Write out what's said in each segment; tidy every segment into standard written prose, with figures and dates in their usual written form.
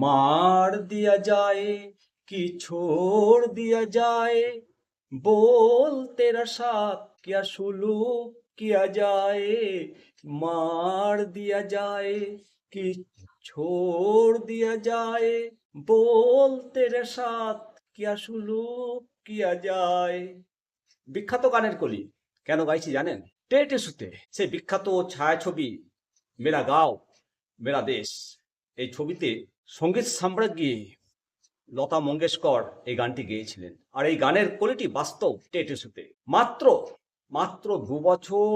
मार दिया जाए कि छोड़ दिया जाए, बोल तेरा साथ क्या सुलूक किया जाए। मार दिया जाए कि छोड़ दिया जाए, बोल तेरे साथ क्या সুলুক কিয়া যায়। বিখ্যাত গানের কলি কেন গাইছি জানেন? টেট ইস্যুতে সেই বিখ্যাত ছায়াছবি মেরা গাঁও মেরা দেশ, এই ছবিতে সঙ্গীত সাম্রাজ্ঞী লতা মঙ্গেশকর এই গানটি গেয়েছিলেন। আর এই গানের কোয়ালিটি বাস্তব টেট ইস্যুতে। মাত্র মাত্র 2 বছর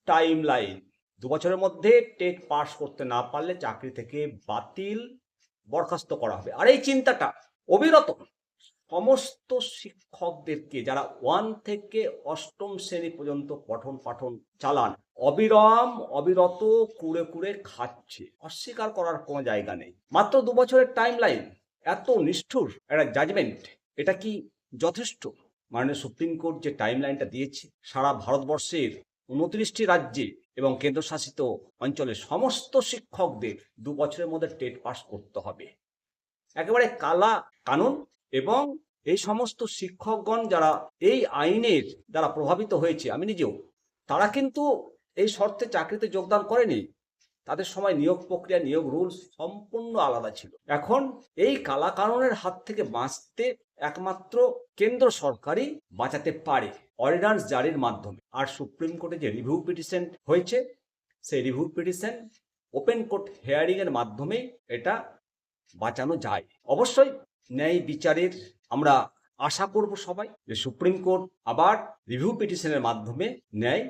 টাইম লাইন, 2 বছরের মধ্যে টেট পাস করতে না পারলে চাকরি থেকে বাতিল, বরখাস্ত করা হবে। আর এই চিন্তাটা অবিরত সমস্ত শিক্ষকদেরকে, যারা 1 থেকে 8ম শ্রেণী পর্যন্ত পঠন পাঠন চালান, অবিরত কুড়ে কুড়ে খাচ্ছে। অস্বীকার করার কোনো জায়গা নেই। মাত্র 2 বছরের টাইম লাইন, এত নিষ্ঠুর একটা জাজমেন্ট, এটা কি যথেষ্ট? মাননীয় সুপ্রিম কোর্ট যে টাইম লাইনটা দিয়েছে, সারা ভারতবর্ষের 29টি রাজ্যে এবং কেন্দ্রশাসিত অঞ্চলের সমস্ত শিক্ষকদের 2 বছরের মধ্যে টেট পাস করতে হবে, একেবারে কালা কানুন। এবং এই সমস্ত শিক্ষকগণ যারা এই আইনের দ্বারা প্রভাবিত হয়েছে, আমি নিজেও, তারা কিন্তু এই শর্তে চাকরিতে যোগদান করেনি। তাদের সময় নিয়োগ প্রক্রিয়া, নিয়োগ রুলস সম্পূর্ণ আলাদা ছিল। এখন এই কালা কানুনের হাত থেকে বাঁচতে একমাত্র কেন্দ্র সরকারই বাঁচাতে পারে, অর্ডিন্যান্স জারির মাধ্যমে। আর সুপ্রিম কোর্টে যে রিভিউ পিটিশন হয়েছে, সেই review petition open court hearing এর মাধ্যমে এটা বাঁচানো যায়। অবশ্যই ন্যায় বিচারের আমরা আশা করব সবাই, যে সুপ্রিম কোর্ট আবার রিভিউ পিটিশনের মাধ্যমে ন্যায়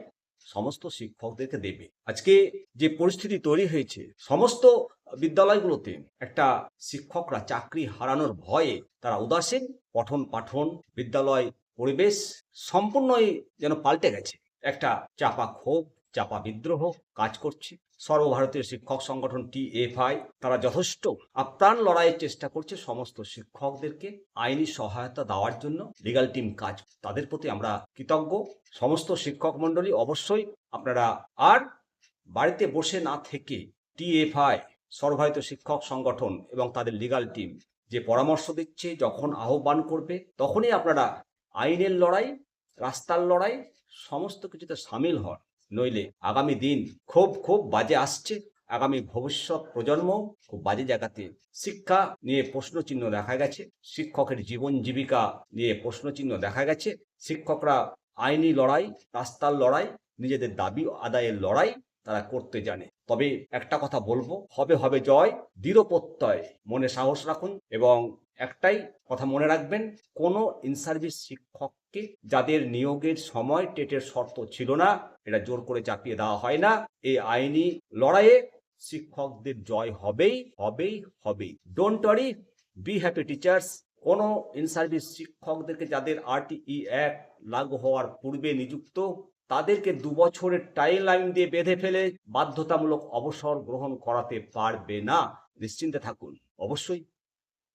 সমস্ত শিক্ষকদেরকে দেবে। আজকে যে পরিস্থিতি তৈরি হয়েছে, সমস্ত বিদ্যালয়গুলোতে একটা শিক্ষকরা চাকরি হারানোর ভয়ে তারা উদাসীন, পঠন পাঠন, বিদ্যালয় পরিবেশ সম্পূর্ণই যেন পাল্টে গেছে। একটা চাপা ক্ষোভ, চাপা বিদ্রোহ কাজ করছে। সর্বভারতীয় শিক্ষক সংগঠন TFI তারা যথেষ্ট আপ্রাণ লড়াইয়ের চেষ্টা করছে সমস্ত শিক্ষকদেরকে আইনি সহায়তা দেওয়ার জন্য। লিগ্যাল টিম কাজ, তাদের প্রতি আমরা কৃতজ্ঞ। সমস্ত শিক্ষক মণ্ডলী, অবশ্যই আপনারা আর বাড়িতে বসে না থেকে TFI সর্বভারতীয় শিক্ষক সংগঠন এবং তাদের লিগ্যাল টিম যে পরামর্শ দিচ্ছে, যখন আহ্বান করবে তখনই আপনারা আইনের লড়াই, রাস্তার লড়াই সমস্ত কিছুতে সামিল হন। নইলে আগামী দিন খুব বাজে আসছে। আগামী ভবিষ্যৎ প্রজন্ম খুব বাজে জায়গাতে, শিক্ষা নিয়ে প্রশ্নচিহ্ন দেখা গেছে, শিক্ষকের জীবন জীবিকা নিয়ে প্রশ্নচিহ্ন দেখা গেছে। শিক্ষকরা আইনি লড়াই, রাস্তার লড়াই, নিজেদের দাবি আদায়ের লড়াই তারা করতে জানে। তবে একটা কথা বলবো, হবে জয়, দৃঢ় প্রত্যয়, মনে সাহস রাখুন। এবং একটাই কথা মনে রাখবেন, কোনো ইনসার্ভিস শিক্ষককে যাদের নিয়োগের সময় টেটের শর্ত ছিল না, এটা জোর করে চাপিয়ে দেওয়া হয় না। এই আইনি লড়াইয়ে শিক্ষকদের জয় হবেই। Don't worry, be happy teachers. কোনো ইনসার্ভিস শিক্ষকদেরকে যাদের RTE অ্যাক্ট লাগু হওয়ার পূর্বে নিযুক্ত, তাদেরকে 2 বছরের টাইম লাইন দিয়ে বেঁধে ফেলে বাধ্যতামূলক অবসর গ্রহণ করাতে পারবে না। নিশ্চিন্তে থাকুন। অবশ্যই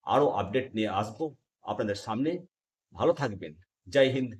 আরো আপডেট নিয়ে আসবো আপনাদের সামনে। ভালো থাকবেন। জয় হিন্দ,